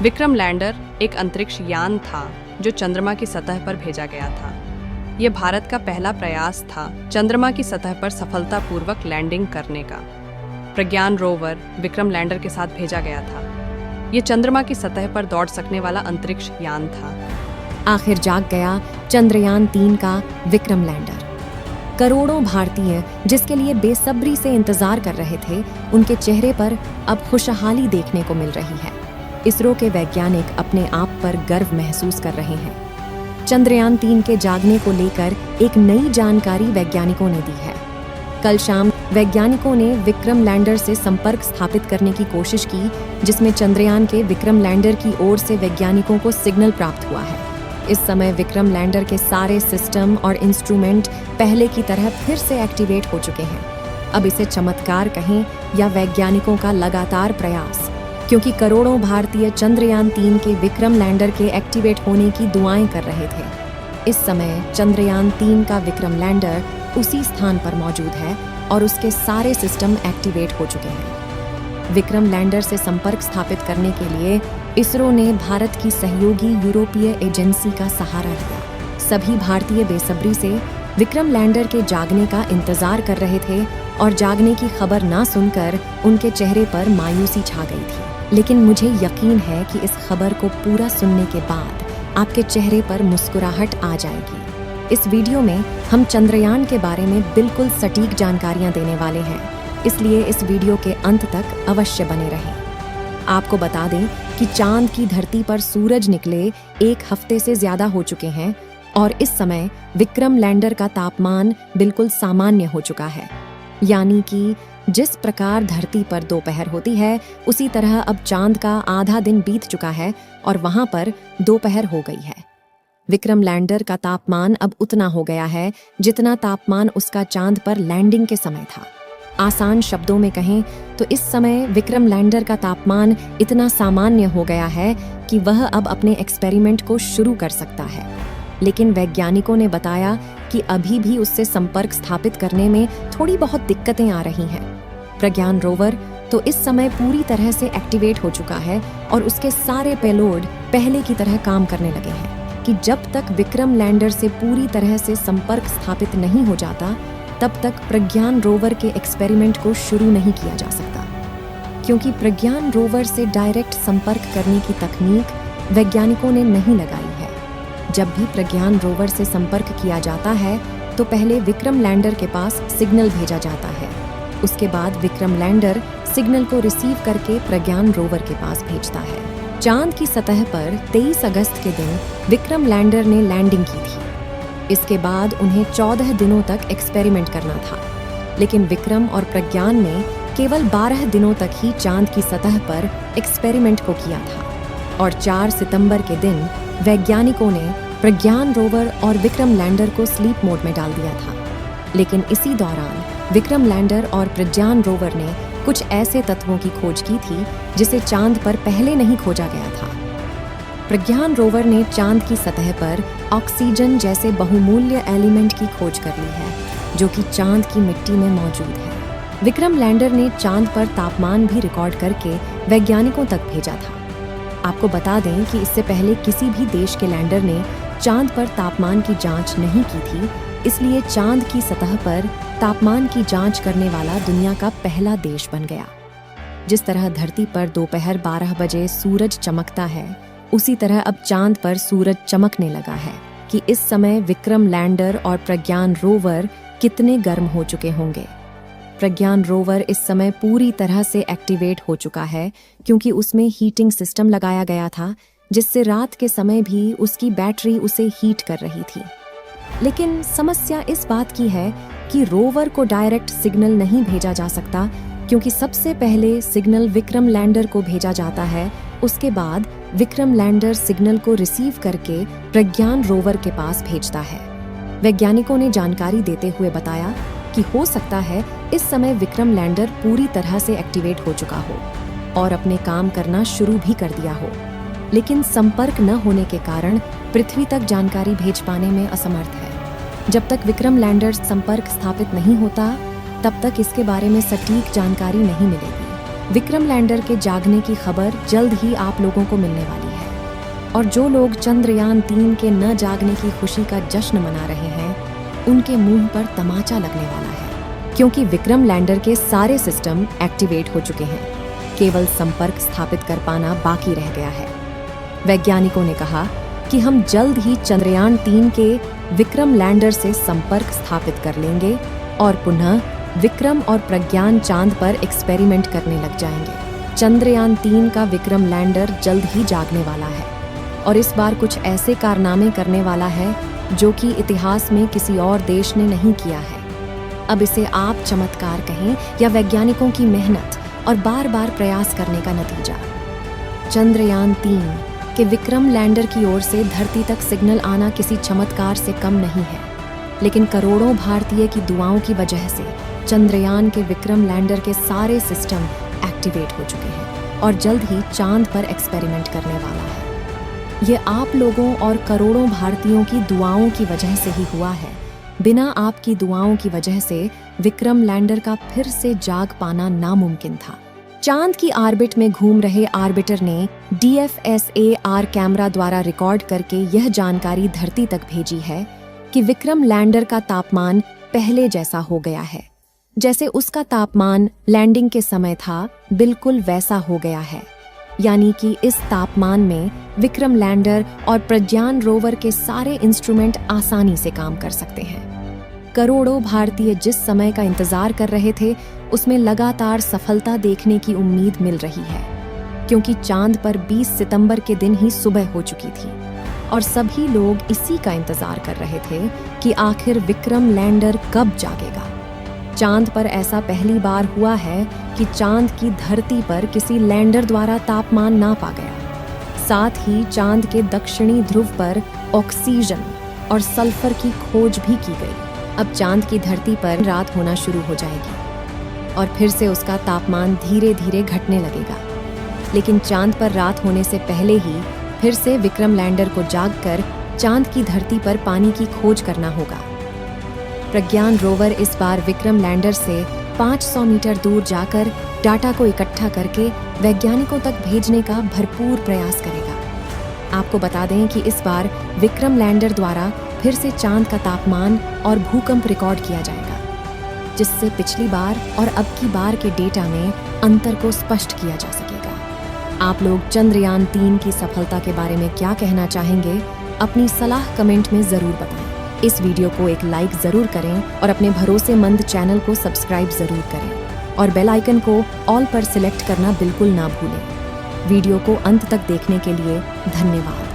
Vikram lander एक अंतरिक्ष यान था जो चंद्रमा की सतह पर भेजा गया था। यह भारत का पहला प्रयास था चंद्रमा की सतह पर सफलतापूर्वक लैंडिंग करने का। प्रज्ञान रोवर विक्रम लैंडर के साथ भेजा गया था। यह चंद्रमा की सतह पर दौड़ सकने वाला अंतरिक्ष यान था। आखिर जाग गया चंद्रयान 3 का विक्रम लैंडर। करोड़ों भारतीय जिसके लिए बेसब्री से इंतजार कर रहे थे, उनके चेहरे पर अब खुशहाली देखने को मिल रही है। इसरो के वैज्ञानिक अपने आप पर गर्व महसूस कर रहे हैं। चंद्रयान 3 के जागने को लेकर एक नई जानकारी वैज्ञानिकों ने दी है। कल शाम वैज्ञानिकों ने विक्रम लैंडर से संपर्क स्थापित करने की कोशिश की, जिसमें चंद्रयान के विक्रम लैंडर की ओर से वैज्ञानिकों को सिग्नल प्राप्त हुआ है। इस समय विक्रम लैंडर के सारे सिस्टम और इंस्ट्रूमेंट पहले की तरह फिर से एक्टिवेट हो चुके हैं। अब इसे चमत्कार कहें या वैज्ञानिकों का लगातार प्रयास, क्योंकि करोड़ों भारतीय चंद्रयान 3 के विक्रम लैंडर के एक्टिवेट होने की दुआएं कर रहे थे। इस समय चंद्रयान 3 का विक्रम लैंडर उसी स्थान पर मौजूद है और उसके सारे सिस्टम एक्टिवेट हो चुके हैं। विक्रम लैंडर से संपर्क स्थापित करने के लिए इसरो ने भारत की सहयोगी यूरोपीय एजेंसी का सहारा लिया। सभी भारतीय बेसब्री से विक्रम लैंडर के जागने का इंतजार कर रहे थे और जागने की खबर ना सुनकर उनके चेहरे पर मायूसी छा गई थी। लेकिन मुझे यकीन है कि इस खबर को पूरा सुनने के बाद आपके चेहरे पर मुस्कुराहट आ जाएगी। इस वीडियो में हम चंद्रयान के बारे में बिल्कुल सटीक जानकारियां देने वाले हैं, इसलिए इस वीडियो के अंत तक अवश्य बने रहें। आपको बता दें कि चांद की धरती पर सूरज निकले 1 हफ्ते से ज्यादा हो चुके हैं और इस समय विक्रम लैंडर का तापमान बिल्कुल सामान्य हो चुका है। यानी कि जिस प्रकार धरती पर दोपहर होती है, उसी तरह अब चांद का आधा दिन बीत चुका है और वहां पर दोपहर हो गई है। विक्रम लैंडर का तापमान अब उतना हो गया है जितना तापमान उसका चांद पर लैंडिंग के समय था। आसान शब्दों में कहें तो इस समय विक्रम लैंडर का तापमान इतना सामान्य हो गया है कि वह अब अपने एक्सपेरिमेंट को शुरू कर सकता है। लेकिन वैज्ञानिकों ने बताया कि अभी भी उससे संपर्क स्थापित करने में थोड़ी बहुत दिक्कतें आ रही हैं। प्रज्ञान रोवर तो इस समय पूरी तरह से एक्टिवेट हो चुका है और उसके सारे पेलोड पहले की तरह काम करने लगे हैं कि जब तक विक्रम लैंडर से पूरी तरह से संपर्क स्थापित नहीं हो जाता, तब तक प्रज्ञान रोवर के एक्सपेरिमेंट को शुरू नहीं किया जा सकता। क्योंकि प्रज्ञान रोवर से डायरेक्ट संपर्क करने की तकनीक वैज्ञानिकों ने नहीं लगाई है। जब भी प्रज्ञान रोवर से संपर्क किया जाता है तो पहले विक्रम लैंडर के पास सिग्नल भेजा जाता है। उसके बाद विक्रम लैंडर सिग्नल को रिसीव करके प्रज्ञान रोवर के पास भेजता है। चांद की सतह पर 23 अगस्त के दिन विक्रम लैंडर ने लैंडिंग की थी। इसके बाद उन्हें 14 दिनों तक एक्सपेरिमेंट करना था, लेकिन विक्रम और प्रज्ञान ने केवल 12 दिनों तक ही चांद की सतह पर एक्सपेरिमेंट को किया था और 4 सितंबर के दिन वैज्ञानिकों ने प्रज्ञान रोवर और विक्रम लैंडर को स्लीप मोड में डाल दिया था। लेकिन इसी दौरान विक्रम लैंडर और प्रज्ञान रोवर ने कुछ ऐसे तत्वों की खोज की थी जिसे चांद पर पहले नहीं खोजा गया था। प्रज्ञान रोवर ने चांद की सतह पर ऑक्सीजन जैसे बहुमूल्य एलिमेंट की खोज कर ली है, जो कि चांद की मिट्टी में मौजूद है। विक्रम लैंडर ने चांद पर तापमान भी रिकॉर्ड करके वैज्ञानिकों तक भेजा था। आपको बता दें कि इससे पहले किसी भी देश के लैंडर ने चांद पर तापमान की जांच नहीं की थी, इसलिए चांद की सतह पर तापमान की जांच करने वाला दुनिया का पहला देश बन गया। जिस तरह धरती पर दोपहर 12 बजे सूरज चमकता है, उसी तरह अब चांद पर सूरज चमकने लगा है कि इस समय विक्रम लैंडर और प्रज्ञान रोवर कितने गर्म हो चुके होंगे। प्रज्ञान रोवर इस समय पूरी तरह से एक्टिवेट हो चुका है, क्योंकि उसमें हीटिंग सिस्टम लगाया गया था, जिससे रात के समय भी उसकी बैटरी उसे हीट कर रही थी। लेकिन समस्या इस बात की है कि रोवर को डायरेक्ट सिग्नल नहीं भेजा जा सकता, क्योंकि सबसे पहले सिग्नल विक्रम लैंडर को भेजा जाता है। उसके बाद विक्रम लैंडर सिग्नल को रिसीव करके प्रज्ञान रोवर के पास भेजता है। वैज्ञानिकों ने जानकारी देते हुए बताया कि हो सकता है इस समय विक्रम लैंडर पूरी तरह से एक्टिवेट हो चुका हो और अपने काम करना शुरू भी कर दिया हो, लेकिन संपर्क न होने के कारण पृथ्वी तक जानकारी भेज पाने में असमर्थ है। जब तक विक्रम लैंडर संपर्क स्थापित नहीं होता, तब तक इसके बारे में सटीक जानकारी नहीं मिलेगी। विक्रम लैंडर के जागने की खबर जल्द ही आप लोगों को मिलने वाली है। और जो लोग चंद्रयान 3 के न जागने की खुशी का जश्न मना रहे हैं, उनके मुंह पर तमाचा लगने वाला है, क्योंकि विक्रम लैंडर के सारे सिस्टम एक्टिवेट हो चुके हैं। केवल संपर्क स्थापित कर पाना बाकी रह गया है। वैज्ञानिकों ने कहा कि हम जल्द ही चंद्रयान 3 के विक्रम लैंडर से संपर्क स्थापित कर लेंगे और पुनः विक्रम और प्रज्ञान चांद पर एक्सपेरिमेंट करने लग जाएंगे। चंद्रयान 3 का विक्रम लैंडर जल्द ही जागने वाला है और इस बार कुछ ऐसे कारनामे करने वाला है जो कि इतिहास में किसी और देश ने नहीं किया है। अब इसे आप चमत्कार कहें या वैज्ञानिकों की मेहनत और बार बार प्रयास करने का नतीजा। चंद्रयान 3 के विक्रम लैंडर की ओर से धरती तक सिग्नल आना किसी चमत्कार से कम नहीं है, लेकिन करोड़ों भारतीय की दुआओं की वजह से चंद्रयान के विक्रम लैंडर के सारे सिस्टम एक्टिवेट हो चुके हैं और जल्द ही चांद पर एक्सपेरिमेंट करने वाला है। ये आप लोगों और करोड़ों भारतीयों की दुआओं की वजह से ही हुआ है। बिना आपकी दुआओं की वजह से विक्रम लैंडर का फिर से जाग पाना नामुमकिन था। चांद की ऑर्बिट में घूम रहे ऑर्बिटर ने DFSAR कैमरा द्वारा रिकॉर्ड करके यह जानकारी धरती तक भेजी है कि विक्रम लैंडर का तापमान पहले जैसा हो गया है। जैसे उसका तापमान लैंडिंग के समय था, बिल्कुल वैसा हो गया है। यानी कि इस तापमान में विक्रम लैंडर और प्रज्ञान रोवर के सारे इंस्ट्रूमेंट आसानी से काम कर सकते हैं। करोड़ों भारतीय जिस समय का इंतजार कर रहे थे, उसमें लगातार सफलता देखने की उम्मीद मिल रही है, क्योंकि चांद पर 20 सितंबर के दिन ही सुबह हो चुकी थी और सभी लोग इसी का इंतजार कर रहे थे कि आखिर विक्रम लैंडर कब जागेगा। चांद पर ऐसा पहली बार हुआ है कि चांद की धरती पर किसी लैंडर द्वारा तापमान नापा गया। साथ ही चांद के दक्षिणी ध्रुव पर ऑक्सीजन और सल्फर की खोज भी की गई। अब चांद की धरती पर रात होना शुरू हो जाएगी और फिर से उसका तापमान धीरे धीरे घटने लगेगा। लेकिन चांद पर रात होने से पहले ही फिर से विक्रम लैंडर को जागकर चांद की धरती पर पानी की खोज करना होगा। प्रज्ञान रोवर इस बार विक्रम लैंडर से 500 मीटर दूर जाकर डाटा को इकट्ठा करके वैज्ञानिकों तक भेजने का भरपूर प्रयास करेगा। आपको बता दें कि इस बार विक्रम लैंडर द्वारा फिर से चांद का तापमान और भूकंप रिकॉर्ड किया जाएगा, जिससे पिछली बार और अब की बार के डेटा में अंतर को स्पष्ट किया जा सकेगा। आप लोग चंद्रयान 3 की सफलता के बारे में क्या कहना चाहेंगे? अपनी सलाह कमेंट में जरूर बताएं। इस वीडियो को एक लाइक जरूर करें और अपने भरोसेमंद चैनल को सब्सक्राइब जरूर करें और बेल आइकन को ऑल पर सिलेक्ट करना बिल्कुल ना भूलें। वीडियो को अंत तक देखने के लिए धन्यवाद।